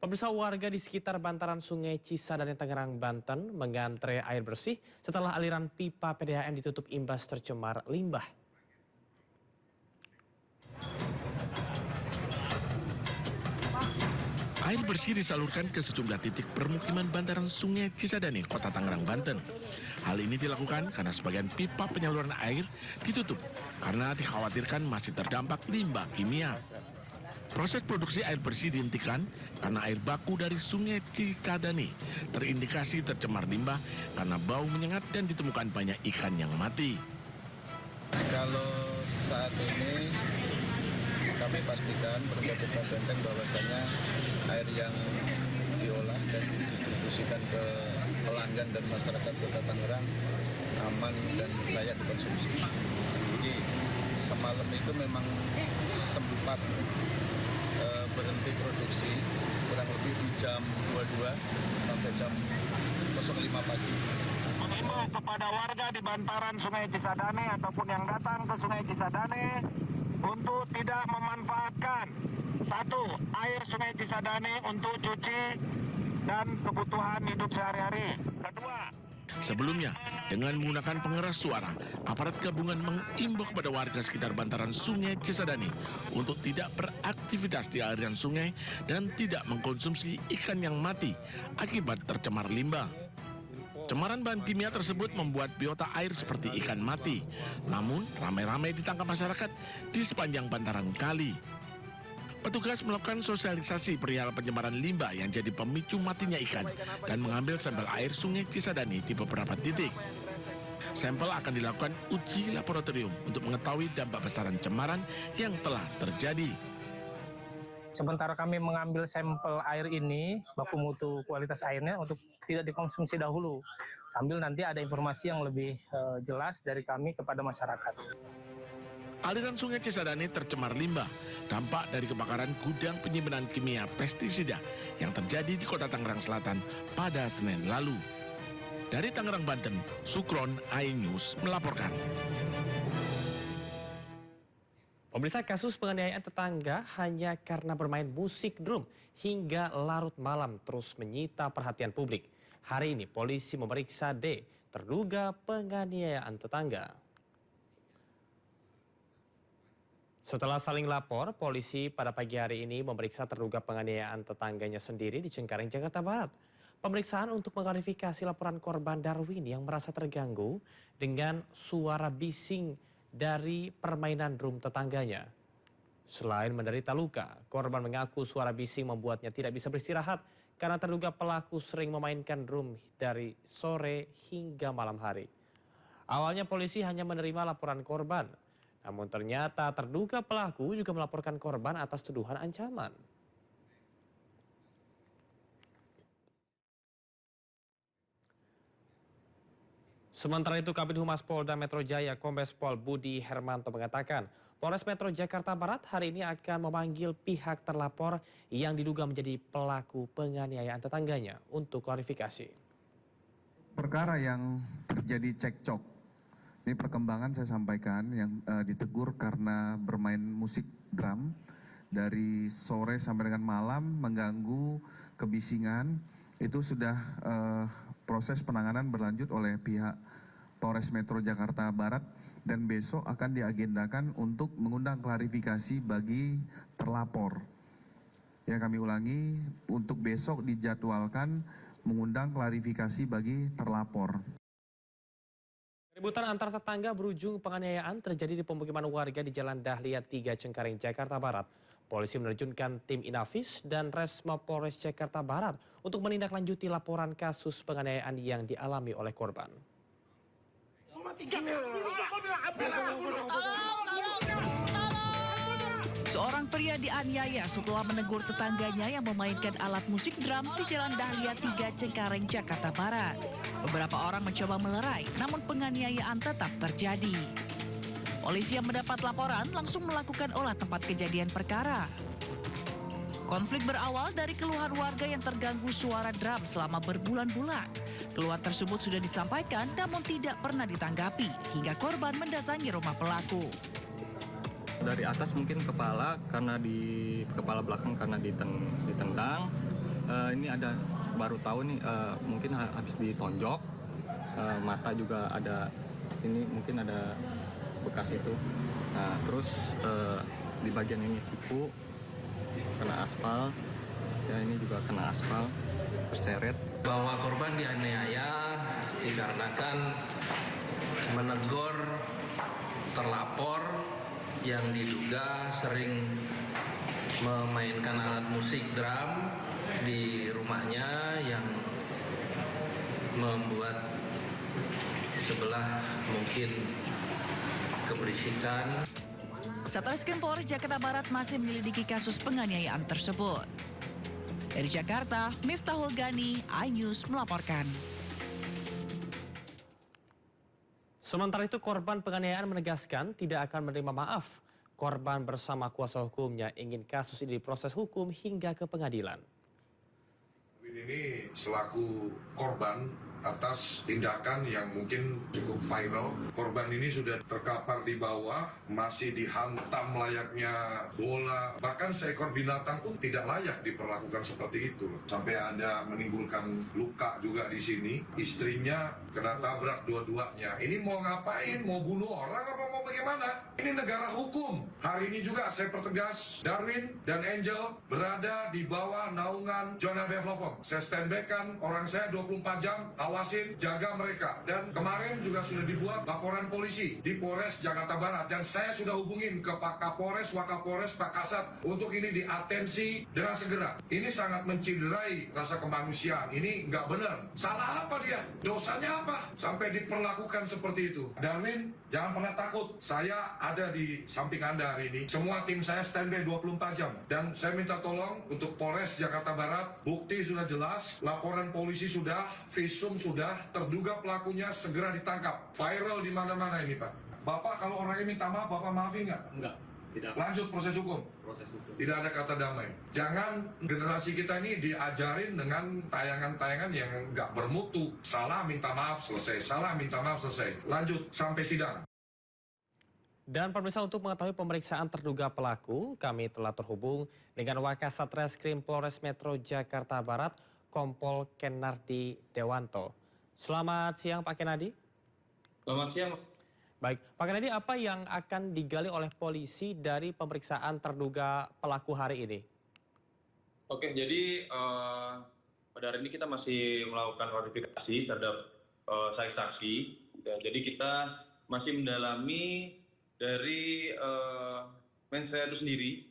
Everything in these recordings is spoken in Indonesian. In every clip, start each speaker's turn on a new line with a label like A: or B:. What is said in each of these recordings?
A: Pemirsa, warga di sekitar bantaran Sungai Cisadane, Tangerang, Banten mengantre air bersih setelah aliran pipa PDAM ditutup imbas tercemar limbah.
B: Air bersih disalurkan ke sejumlah titik permukiman bantaran Sungai Cisadane, Kota Tangerang, Banten. Hal ini dilakukan karena sebagian pipa penyaluran air ditutup karena dikhawatirkan masih terdampak limbah kimia. Proses produksi air bersih dihentikan karena air baku dari Sungai Cisadane terindikasi tercemar limbah karena bau menyengat dan ditemukan banyak ikan yang mati.
C: Kalau saat ini kami pastikan Kabupaten Banten bahwasanya air yang diolah dan didistribusikan ke pelanggan dan masyarakat Kota Tangerang aman dan layak dikonsumsi. Jadi semalam itu memang sempat berhenti produksi kurang lebih di jam 22 sampai jam 05 pagi.
D: Mengimbau kepada warga di bantaran Sungai Cisadane ataupun yang datang ke Sungai Cisadane untuk tidak memanfaatkan air Sungai Cisadane untuk cuci dan kebutuhan hidup sehari-hari. Kedua,
B: sebelumnya, dengan menggunakan pengeras suara, aparat gabungan mengimbau kepada warga sekitar bantaran Sungai Cisadane untuk tidak beraktivitas di aliran sungai dan tidak mengkonsumsi ikan yang mati akibat tercemar limbah. Cemaran bahan kimia tersebut membuat biota air seperti ikan mati, namun ramai-ramai ditangkap masyarakat di sepanjang bantaran kali. Petugas melakukan sosialisasi perihal pencemaran limbah yang jadi pemicu matinya ikan dan mengambil sampel air Sungai Cisadane di beberapa titik. Sampel akan dilakukan uji laboratorium untuk mengetahui dampak besaran cemaran yang telah terjadi.
E: Sementara kami mengambil sampel air ini, baku mutu kualitas airnya untuk tidak dikonsumsi dahulu, sambil nanti ada informasi yang lebih jelas dari kami kepada masyarakat.
B: Aliran Sungai Cisadane tercemar limbah, dampak dari kebakaran gudang penyimpanan kimia pestisida yang terjadi di Kota Tangerang Selatan pada Senin lalu. Dari Tangerang, Banten, Sukron, iNews melaporkan.
A: Pemirsa, kasus penganiayaan tetangga hanya karena bermain musik drum hingga larut malam terus menyita perhatian publik. Hari ini polisi memeriksa D, terduga penganiayaan tetangga. Setelah saling lapor, polisi pada pagi hari ini memeriksa terduga penganiayaan tetangganya sendiri di Cengkareng, Jakarta Barat. Pemeriksaan untuk mengklarifikasi laporan korban Darwin yang merasa terganggu dengan suara bising dari permainan drum tetangganya. Selain menderita luka, korban mengaku suara bising membuatnya tidak bisa beristirahat karena terduga pelaku sering memainkan drum dari sore hingga malam hari. Awalnya polisi hanya menerima laporan korban, namun ternyata terduga pelaku juga melaporkan korban atas tuduhan ancaman. Sementara itu, Kabid Humas Polda Metro Jaya Kombes Pol Budi Hermanto mengatakan, Polres Metro Jakarta Barat hari ini akan memanggil pihak terlapor yang diduga menjadi pelaku penganiayaan tetangganya untuk klarifikasi.
F: Perkara yang terjadi cekcok, ini perkembangan saya sampaikan yang ditegur karena bermain musik drum dari sore sampai dengan malam mengganggu kebisingan. Itu sudah proses penanganan berlanjut oleh pihak Polres Metro Jakarta Barat dan besok akan diagendakan untuk mengundang klarifikasi bagi terlapor. Ya, kami ulangi, untuk besok dijadwalkan mengundang klarifikasi bagi terlapor.
A: Keributan antar tetangga berujung penganiayaan terjadi di pemukiman warga di Jalan Dahlia 3 Cengkareng, Jakarta Barat. Polisi menerjunkan tim Inafis dan Resmo Polres Jakarta Barat untuk menindaklanjuti laporan kasus penganiayaan yang dialami oleh korban.
G: Seorang pria dianiaya setelah menegur tetangganya yang memainkan alat musik drum di Jalan Dahlia 3 Cengkareng, Jakarta Barat. Beberapa orang mencoba melerai, namun penganiayaan tetap terjadi. Polisi yang mendapat laporan langsung melakukan olah tempat kejadian perkara. Konflik berawal dari keluhan warga yang terganggu suara drum selama berbulan-bulan. Keluhan tersebut sudah disampaikan namun tidak pernah ditanggapi hingga korban mendatangi rumah pelaku.
H: Dari atas mungkin kepala, karena di kepala belakang karena ditendang, Ini ada baru tahu nih, mungkin habis ditonjok, mata juga ada, ini mungkin ada bekas itu. Nah, terus di bagian ini siku kena aspal, ya ini juga kena aspal, terseret.
I: Bahwa korban dianiaya dikarenakan menegur terlapor yang diduga sering memainkan alat musik drum di rumahnya yang membuat sebelah mungkin keberisikan.
G: Satreskrim Polres Jakarta Barat masih menyelidiki kasus penganiayaan tersebut. Dari Jakarta, Miftahul Gani, iNews melaporkan.
A: Sementara itu korban penganiayaan menegaskan tidak akan menerima maaf. Korban bersama kuasa hukumnya ingin kasus ini diproses hukum hingga ke pengadilan.
J: Ini selaku korban atas tindakan yang mungkin cukup viral. Korban ini sudah terkapar di bawah, masih dihantam layaknya bola. Bahkan seekor binatang pun tidak layak diperlakukan seperti itu. Sampai ada menimbulkan luka juga di sini. Istrinya kena tabrak dua-duanya. Ini mau ngapain? Mau bunuh orang apa mau bagaimana? Ini negara hukum. Hari ini juga saya pertegas, Darwin dan Angel berada di bawah naungan John Development. Saya standby-kan orang saya 24 jam, awasin, jaga mereka. Dan kemarin juga sudah dibuat laporan polisi di Polres Jakarta Barat. Dan saya sudah hubungin ke Pak Kapolres, Wakapolres, Pak Kasat untuk ini diatensi dengan segera. Ini sangat menciderai rasa kemanusiaan. Ini nggak benar. Salah apa dia? Dosanya apa? Sampai diperlakukan seperti itu. Darwin, jangan pernah takut. Saya ada di samping Anda hari ini. Semua tim saya standby 24 jam. Dan saya minta tolong untuk Polres Jakarta Barat, bukti sudah jelas, laporan polisi sudah, visum sudah, terduga pelakunya segera ditangkap. Viral di mana-mana ini, Pak. Bapak kalau orangnya minta maaf, Bapak maafin nggak?
K: Enggak. Tidak.
J: Lanjut proses hukum. Tidak ada kata damai. Jangan generasi kita ini diajarin dengan tayangan-tayangan yang nggak bermutu. Salah minta maaf selesai. Salah minta maaf selesai. Lanjut sampai sidang.
A: Dan pemirsa, untuk mengetahui pemeriksaan terduga pelaku, kami telah terhubung dengan Wakasatreskrim Polres Metro Jakarta Barat, Kompol Kenardi Dewanto. Selamat siang Pak Kenardi.
K: Selamat siang.
A: Baik, Pak Kenardi, apa yang akan digali oleh polisi dari pemeriksaan terduga pelaku hari ini?
K: Oke, jadi pada hari ini kita masih melakukan klarifikasi terhadap saksi-saksi. Ya, jadi kita masih mendalami dari mensrea itu sendiri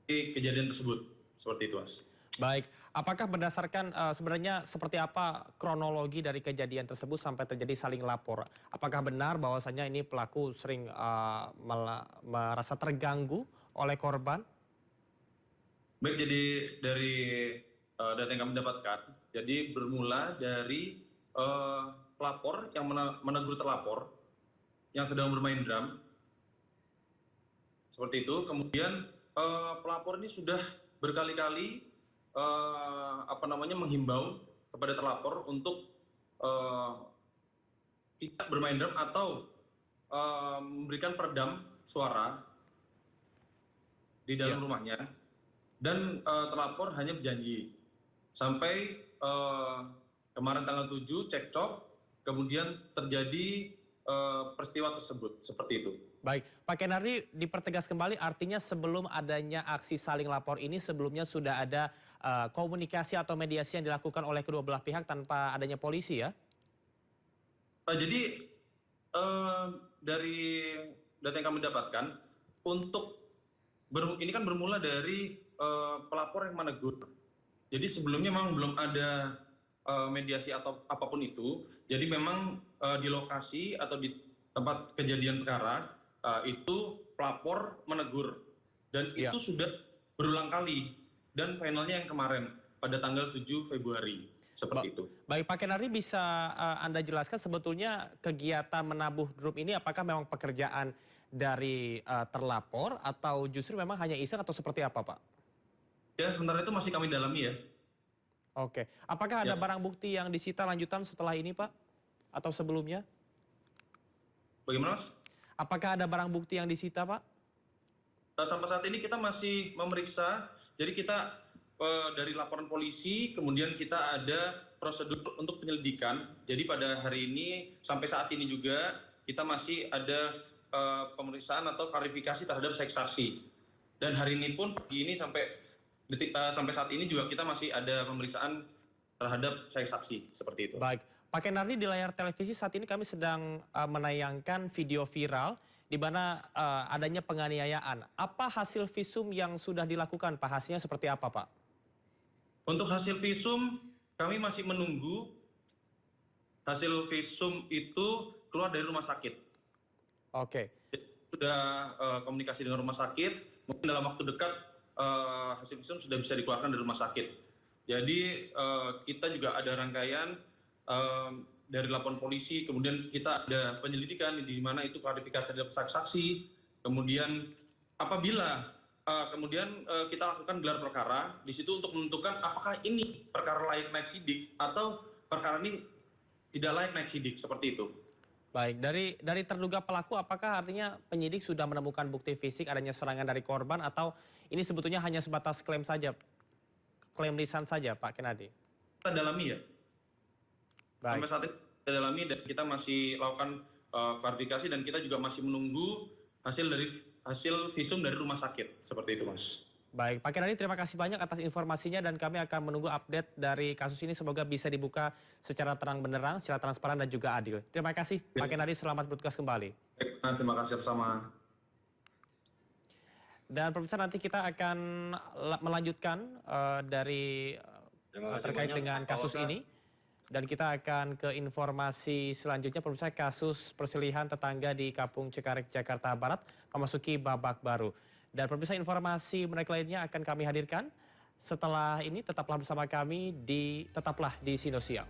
K: di kejadian tersebut, seperti itu, Mas.
A: Baik, apakah berdasarkan sebenarnya seperti apa kronologi dari kejadian tersebut sampai terjadi saling lapor? Apakah benar bahwasannya ini pelaku sering merasa terganggu oleh korban?
K: Baik, jadi dari data yang kami dapatkan, jadi bermula dari pelapor yang menegur terlapor yang sedang bermain drum, seperti itu. Kemudian pelapor ini sudah berkali-kali menghimbau kepada terlapor untuk tidak bermain drum atau memberikan peredam suara di dalam rumahnya, dan terlapor hanya berjanji sampai kemarin tanggal 7 cekcok, kemudian terjadi peristiwa tersebut, seperti itu.
A: Baik, Pak Kenardi, dipertegas kembali, artinya sebelum adanya aksi saling lapor ini sebelumnya sudah ada komunikasi atau mediasi yang dilakukan oleh kedua belah pihak tanpa adanya polisi, ya?
K: Jadi dari data yang kami dapatkan, ini kan bermula dari pelapor yang menegur. Jadi sebelumnya memang belum ada mediasi atau apapun itu. Jadi memang di lokasi atau di tempat kejadian perkara itu pelapor menegur, dan itu sudah berulang kali, dan finalnya yang kemarin pada tanggal 7 Februari, seperti itu.
A: Baik, Pak Kenardi, bisa Anda jelaskan sebetulnya kegiatan menabuh drum ini apakah memang pekerjaan dari terlapor atau justru memang hanya iseng atau seperti apa, Pak?
K: Ya, sementara itu masih kami dalami, ya.
A: Oke, apakah ada barang bukti yang disita lanjutan setelah ini, Pak? Atau sebelumnya?
K: Bagaimana, Mas?
A: Apakah ada barang bukti yang disita, Pak?
K: Sampai saat ini kita masih memeriksa, jadi kita dari laporan polisi, kemudian kita ada prosedur untuk penyelidikan. Jadi pada hari ini sampai saat ini juga kita masih ada pemeriksaan atau klarifikasi terhadap saksi. Dan hari ini pun pagi ini sampai saat ini juga kita masih ada pemeriksaan terhadap saksi seperti itu.
A: Baik, Pak Kenardi, di layar televisi saat ini kami sedang menayangkan video viral di mana adanya penganiayaan. Apa hasil visum yang sudah dilakukan, Pak? Hasilnya seperti apa, Pak?
K: Untuk hasil visum, kami masih menunggu hasil visum itu keluar dari rumah sakit.
A: Oke.
K: Sudah komunikasi dengan rumah sakit, mungkin dalam waktu dekat hasil visum sudah bisa dikeluarkan dari rumah sakit. Jadi kita juga ada rangkaian dari laporan polisi, kemudian kita ada penyelidikan di mana itu klarifikasi dari saksi, kemudian apabila kemudian kita lakukan gelar perkara di situ untuk menentukan apakah ini perkara layak naik sidik atau perkara ini tidak layak naik sidik, seperti itu.
A: Baik, dari terduga pelaku, apakah artinya penyidik sudah menemukan bukti fisik adanya serangan dari korban atau ini sebetulnya hanya sebatas klaim saja, klaim lisan saja, Pak Kenardi?
K: Kita dalami ya.
A: Baik.
K: Sampai saat ini kita dalami dan kita masih lakukan klarifikasi dan kita juga masih menunggu hasil visum dari rumah sakit, seperti itu, Mas.
A: Baik, Pak Kenardi, terima kasih banyak atas informasinya dan kami akan menunggu update dari kasus ini, semoga bisa dibuka secara terang benderang, secara transparan dan juga adil. Terima kasih, Pak Kenardi, selamat bertugas kembali.
K: Baik, Mas, terima kasih bersama.
A: Dan pemirsa, nanti kita akan melanjutkan dari terkait dengan kasus ini. Dan kita akan ke informasi selanjutnya, pemirsa, kasus perselihan tetangga di Kampung Cengkareng, Jakarta Barat memasuki babak baru. Dan pemirsa, informasi menarik lainnya akan kami hadirkan. Setelah ini tetaplah bersama kami tetaplah di Sinosial.